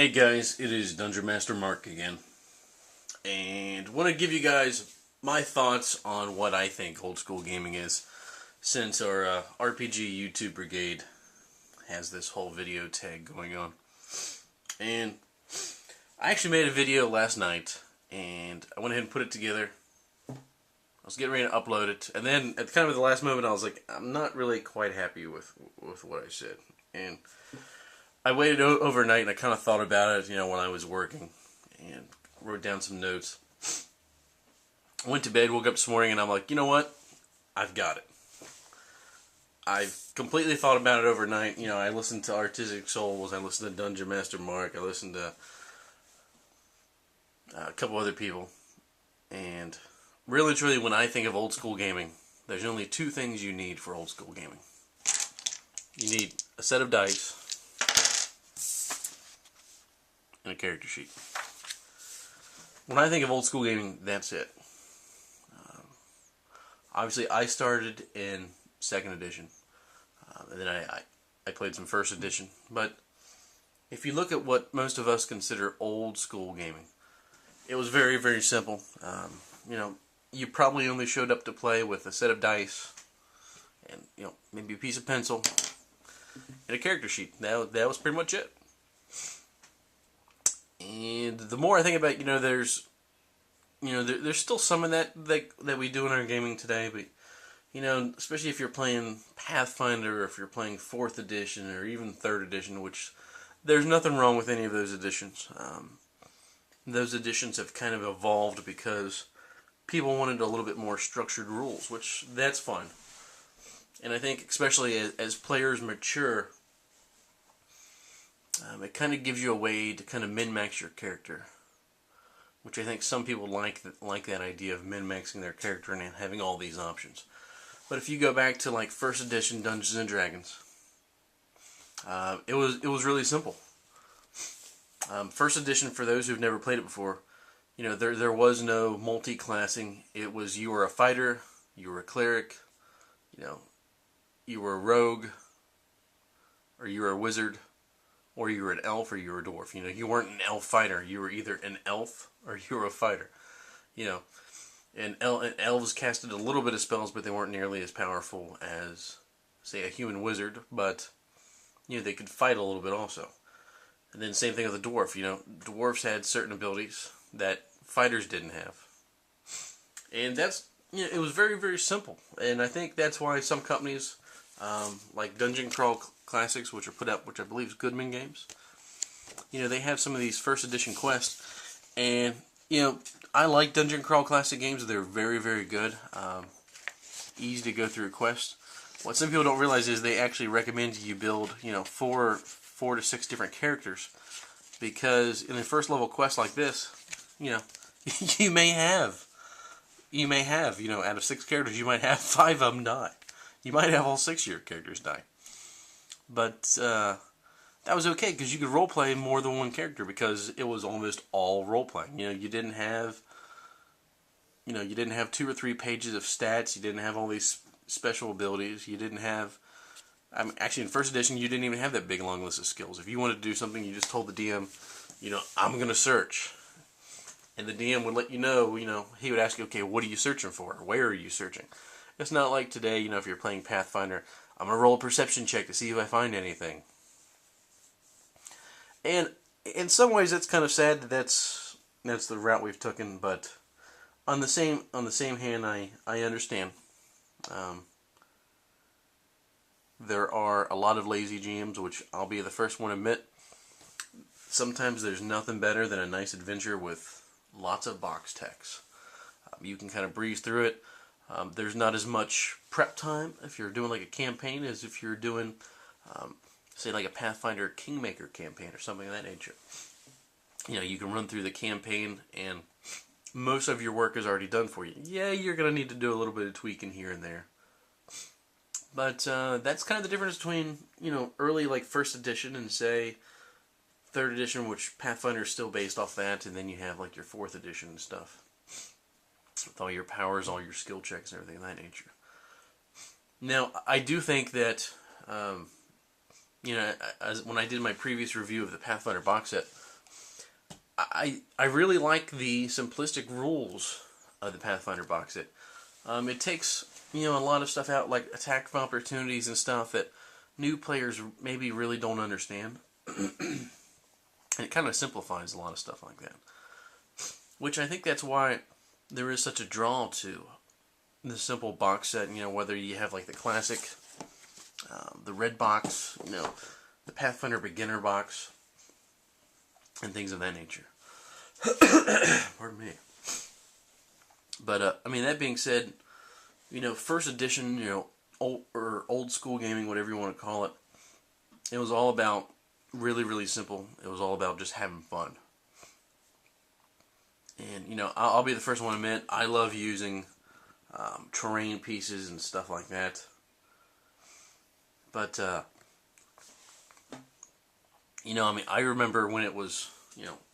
Hey guys, it is Dungeon Master Mark again, and want to give you guys my thoughts on what I think old school gaming is, since our RPG YouTube brigade has this whole video tag going on. And I actually made a video last night, and I went ahead and put it together. I was getting ready to upload it, and then at kind of the last moment I was like, I'm not really quite happy with what I said. And I waited overnight and I kind of thought about it, when I was working, and wrote down some notes. I went to bed, woke up this morning, and I'm like, you know what? I've got it. I've completely thought about it overnight. I listened to Artistic Souls, I listened to Dungeon Master Mark, I listened to a couple other people, and really truly, when I think of old school gaming, there's only two things you need for old school gaming. You need a set of dice and a character sheet. When I think of old school gaming, that's it. Obviously, I started in 2nd edition, and then I played some 1st edition. But if you look at what most of us consider old school gaming, it was very, very simple. You probably only showed up to play with a set of dice and maybe a piece of pencil and a character sheet. That was pretty much it. And the more I think about it, there's still some of that we do in our gaming today, but especially if you're playing Pathfinder, or if you're playing 4th edition, or even 3rd edition, which there's nothing wrong with any of those editions. Those editions have kind of evolved because people wanted a little bit more structured rules, which that's fine. And I think especially as players mature, it kind of gives you a way to kind of min-max your character, which I think some people like that idea of min-maxing their character and having all these options. But if you go back to like 1st edition Dungeons and Dragons, it was really simple. 1st edition, for those who've never played it before, there was no multi-classing. It was, you were a fighter, you were a cleric, you were a rogue, or you were a wizard, or you were an elf, or you were a dwarf. You weren't an elf fighter. You were either an elf or you were a fighter. And elves casted a little bit of spells, but they weren't nearly as powerful as, say, a human wizard. But they could fight a little bit also. And then same thing with a dwarf. Dwarves had certain abilities that fighters didn't have. And that's it was very, very simple. And I think that's why some companies, like Dungeon Crawl Classics, which are put out, which I believe is Goodman Games, they have some of these 1st edition quests, and I like Dungeon Crawl Classic games. They're very, very good, easy to go through quests. What some people don't realize is they actually recommend you build 4 to 6 different characters, because in a first level quest like this, you may have out of 6 characters, you might have 5 of them die. You might have all 6 of your characters die. But that was okay, because you could roleplay more than one character, because it was almost all roleplaying. You didn't have 2 or 3 pages of stats. You didn't have all these special abilities. You didn't have, actually in 1st edition, you didn't even have that big long list of skills. If you wanted to do something, you just told the DM, I'm going to search. And the DM would let you know, he would ask you, okay, what are you searching for? Where are you searching? It's not like today, if you're playing Pathfinder, I'm going to roll a perception check to see if I find anything. And in some ways, that's kind of sad that that's the route we've taken. But on the same hand, I understand. There are a lot of lazy GMs, which I'll be the first one to admit. Sometimes there's nothing better than a nice adventure with lots of box text. You can kind of breeze through it. There's not as much prep time if you're doing like a campaign as if you're doing, say, like a Pathfinder Kingmaker campaign or something of that nature. You can run through the campaign and most of your work is already done for you. Yeah, you're going to need to do a little bit of tweaking here and there. But that's kind of the difference between, early like 1st edition and, say, 3rd edition, which Pathfinder is still based off that, and then you have like your 4th edition and stuff, with all your powers, all your skill checks, and everything of that nature. Now, I do think that, when I did my previous review of the Pathfinder box set, I really like the simplistic rules of the Pathfinder box set. It takes, a lot of stuff out, like attack of opportunities and stuff that new players maybe really don't understand. And it kind of simplifies a lot of stuff like that. Which I think that's why there is such a draw to the simple box set, whether you have like the classic, the red box, the Pathfinder beginner box, and things of that nature. Pardon me. But, that being said, first edition, old school gaming, whatever you want to call it, it was all about really, really simple. It was all about just having fun. And, I'll be the first one to admit, I love using terrain pieces and stuff like that. But, I remember when it was,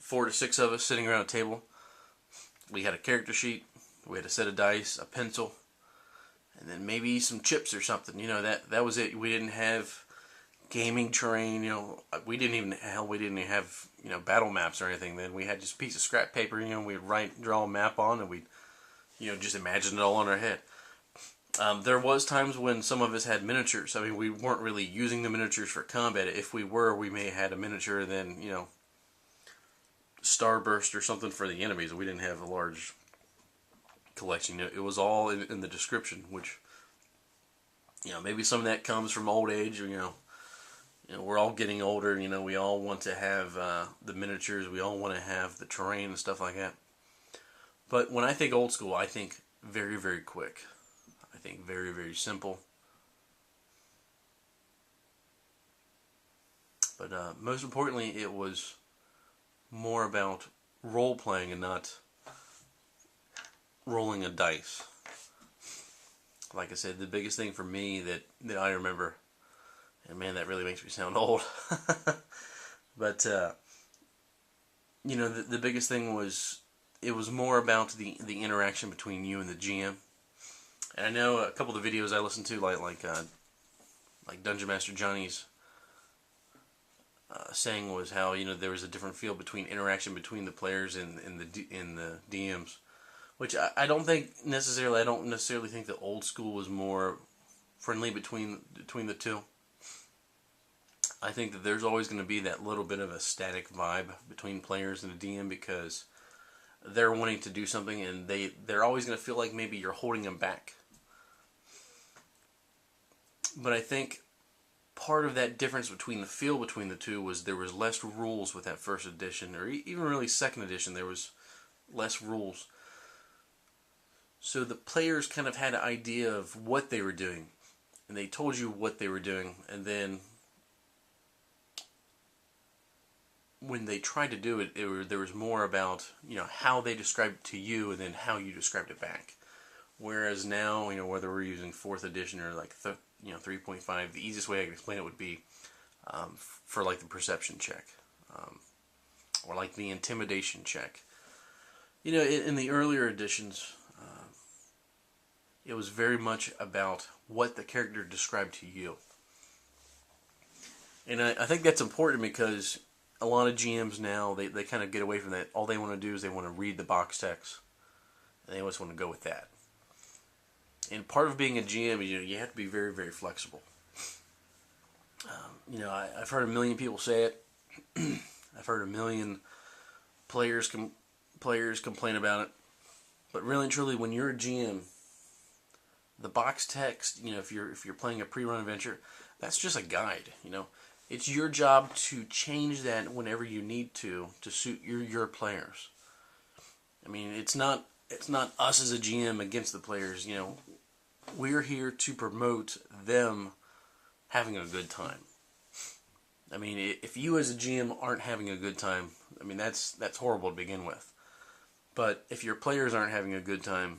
4 to 6 of us sitting around a table. We had a character sheet, we had a set of dice, a pencil, and then maybe some chips or something. That was it. We didn't have gaming terrain. We didn't even have battle maps or anything. Then we had just a piece of scrap paper. We'd draw a map on, and we'd just imagine it all in our head. There was times when some of us had miniatures. We weren't really using the miniatures for combat. If we were, we may have had a miniature, then Starburst or something for the enemies. We didn't have a large collection. It was all in the description, which maybe some of that comes from old age. We're all getting older. We all want to have the miniatures. We all want to have the terrain and stuff like that. But when I think old school, I think very, very quick. I think very, very simple. But most importantly, it was more about role-playing and not rolling a dice. Like I said, the biggest thing for me that I remember, and man, that really makes me sound old, but, the biggest thing was, it was more about the interaction between you and the GM. And I know a couple of the videos I listened to, like Dungeon Master Johnny's saying was how there was a different feel between interaction between the players and the DMs, which I don't necessarily think the old school was more friendly between the two. I think that there's always going to be that little bit of a static vibe between players and a DM because they're wanting to do something and they're always going to feel like maybe you're holding them back. But I think part of that difference between the feel between the two was there was less rules with that first edition, or even really second edition. There was less rules, so the players kind of had an idea of what they were doing, and they told you what they were doing, and then when they tried to do it, there was more about how they described it to you, and then how you described it back. Whereas now, whether we're using 4th edition or like 3.5, the easiest way I can explain it would be for like the perception check, or like the intimidation check. In the earlier editions, it was very much about what the character described to you. And I think that's important because a lot of GMs now, they kind of get away from that. All they want to do is they want to read the box text, and they always want to go with that. And part of being a GM, you have to be very, very flexible. I've heard a million people say it. I've heard a million players complain about it. But really and truly, when you're a GM, the box text, if you're playing a pre-run adventure, that's just a guide. It's your job to change that whenever you need to suit your players. It's not us as a GM against the players. We're here to promote them having a good time. If you as a GM aren't having a good time, that's horrible to begin with. But if your players aren't having a good time,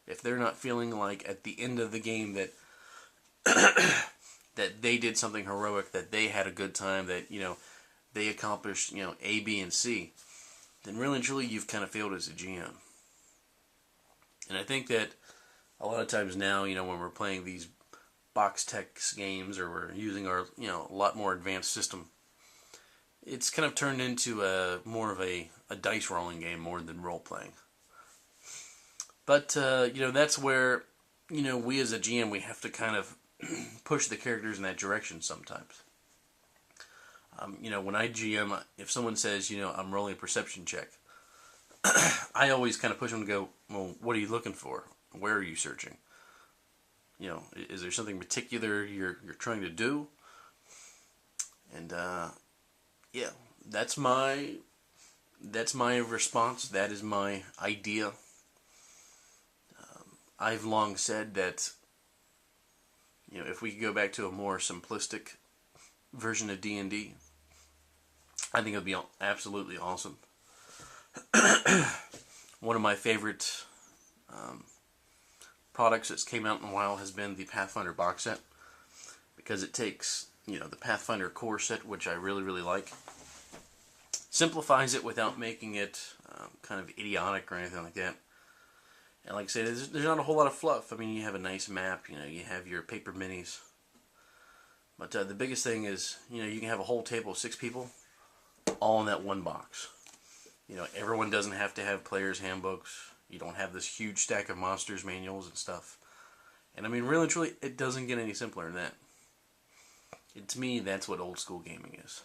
if they're not feeling like at the end of the game that that they did something heroic, that they had a good time, that they accomplished A, B, and C, then really and truly you've kind of failed as a GM. And I think that a lot of times now, when we're playing these box text games or we're using our a lot more advanced system, it's kind of turned into a more of a dice rolling game more than role playing. But that's where we as a GM, we have to kind of push the characters in that direction sometimes. When I GM, if someone says, I'm rolling a perception check, I always kind of push them to go, well, what are you looking for? Where are you searching? Is there something particular you're trying to do? And yeah, that's my response. That is my idea. I've long said that if we could go back to a more simplistic version of D&D, I think it would be absolutely awesome. One of my favorite products that's came out in a while has been the Pathfinder box set, because it takes the Pathfinder core set, which I really, really like, simplifies it without making it kind of idiotic or anything like that. And like I say, there's not a whole lot of fluff. I mean, you have a nice map, you have your paper minis. But the biggest thing is, you can have a whole table of 6 people, all in that one box. Everyone doesn't have to have players' handbooks. You don't have this huge stack of monsters manuals and stuff. And I mean, really and truly, it doesn't get any simpler than that. To me, that's what old school gaming is.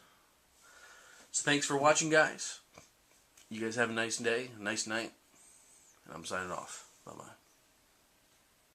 So thanks for watching, guys. You guys have a nice day, a nice night. And I'm signing off. Bye-bye.